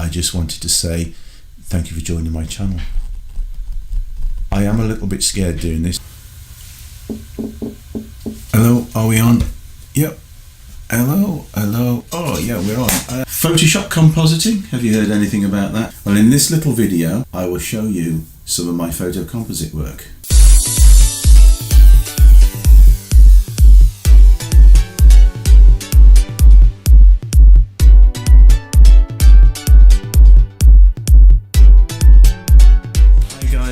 I just wanted to say thank you for joining my channel. I am a little bit scared doing this. Hello, are we on? Yep. Hello. Oh yeah, we're on. Photoshop compositing, have you heard anything about that? Well, in this little video I will show you some of my photo composite work.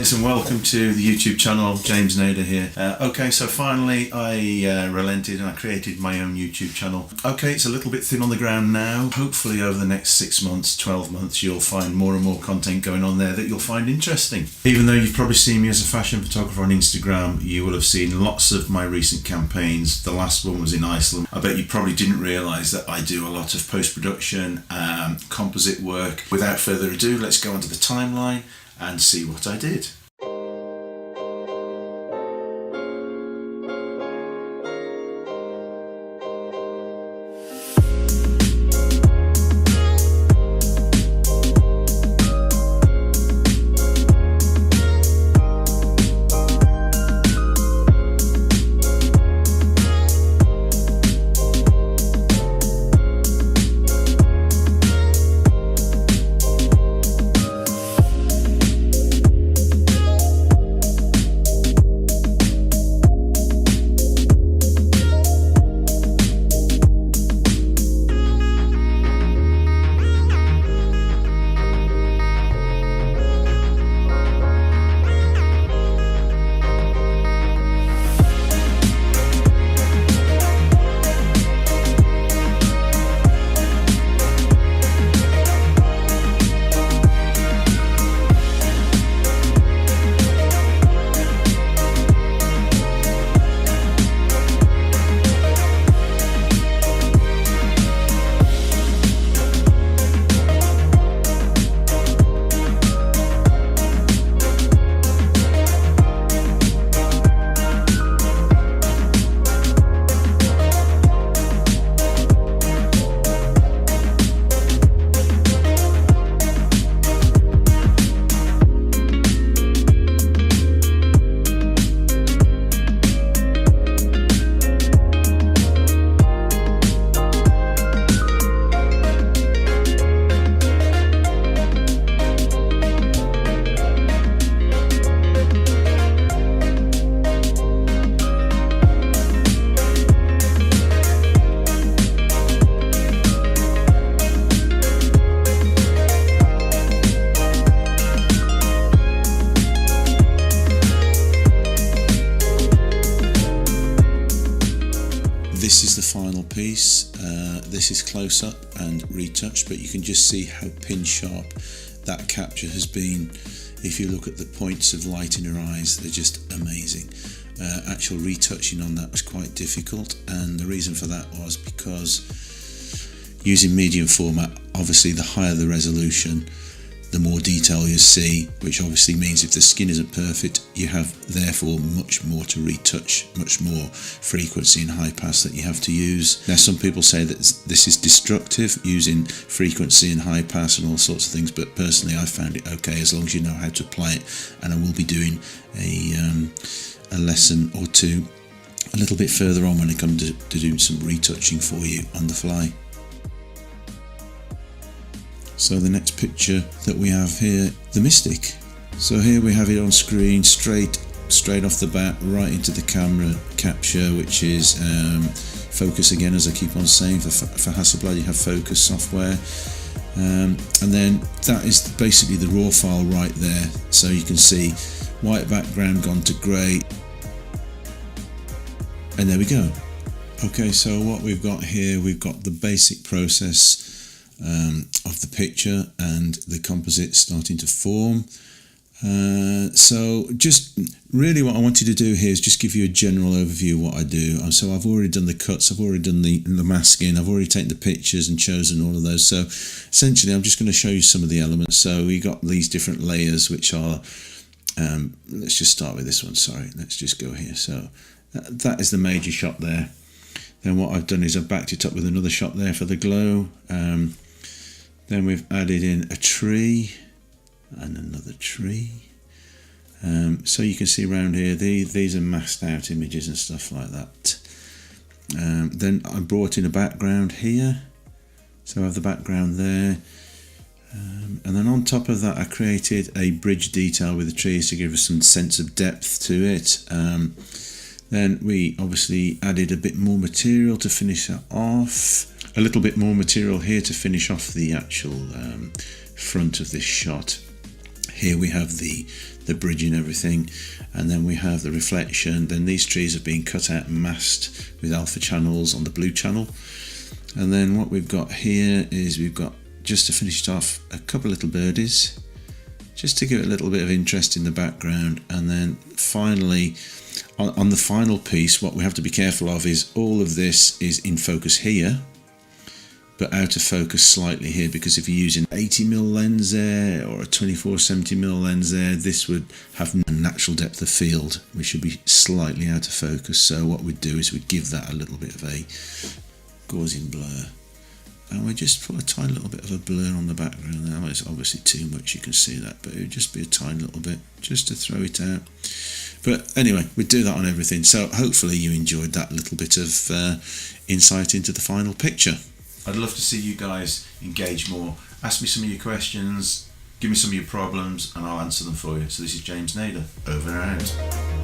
And welcome to the YouTube channel. James Nader here. Okay, so finally I relented and I created my own YouTube channel. Okay, it's a little bit thin on the ground now. Hopefully over the next 6 months, 12 months, you'll find more and more content going on there that you'll find interesting. Even though you've probably seen me as a fashion photographer on Instagram, you will have seen lots of my recent campaigns. The last one was in Iceland. I bet you probably didn't realise that I do a lot of post-production, composite work. Without further ado, let's go onto the timeline and see what I did. This is the final piece. This is close up and retouched, but you can just see how pin sharp that capture has been. If you look at the points of light in her eyes, they're just amazing. Actual retouching on that was quite difficult, and the reason for that was because using medium format, obviously the higher the resolution, the more detail you see, which obviously means if the skin isn't perfect, you have therefore much more to retouch, much more frequency and high pass that you have to use. Now some people say that this is destructive, using frequency and high pass and all sorts of things, but personally I found it okay as long as you know how to apply it, and I will be doing a lesson or two a little bit further on when it comes to doing some retouching for you on the fly. So the next picture that we have here, the Mystic. So here we have it on screen, straight off the bat, right into the camera capture, which is focus again, as I keep on saying. For Hasselblad you have focus software, and then that is basically the raw file right there. So you can see white background gone to grey, and there we go. Okay, so what we've got here, we've got the basic process of the picture and the composite starting to form. So just really what I wanted to do here is just give you a general overview of what I do. So I've already done the cuts, I've already done the masking, I've already taken the pictures and chosen all of those. So essentially I'm just going to show you some of the elements. So we got these different layers which are, let's just start with this one, sorry, let's just go here. So that is the major shot there. Then what I've done is I've backed it up with another shot there for the glow. Then we've added in a tree and another tree. So you can see around here, these are masked out images and stuff like that. Then I brought in a background here, so I have the background there. And then on top of that I created a bridge detail with the trees to give us some sense of depth to it. Then we obviously added a bit more material to finish that off. A little bit more material here to finish off the actual front of this shot. Here we have the bridge and everything, and then we have the reflection. Then these trees have been cut out and masked with alpha channels on the blue channel. And then what we've got here is we've got, just to finish it off, a couple little birdies, just to give it a little bit of interest in the background. And then finally, on the final piece, what we have to be careful of is all of this is in focus here, but out of focus slightly here, because if you're using 80mm lens there or a 24-70mm lens there, this would have a natural depth of field, which should be slightly out of focus. So what we'd do is we'd give that a little bit of a Gaussian blur, and we just put a tiny little bit of a blur on the background there. Well, it's obviously too much, you can see that, but it would just be a tiny little bit just to throw it out. But anyway, we do that on everything, so hopefully you enjoyed that little bit of insight into the final picture. I'd love to see you guys engage more. Ask me some of your questions, give me some of your problems, and I'll answer them for you. So this is James Nader, over and out.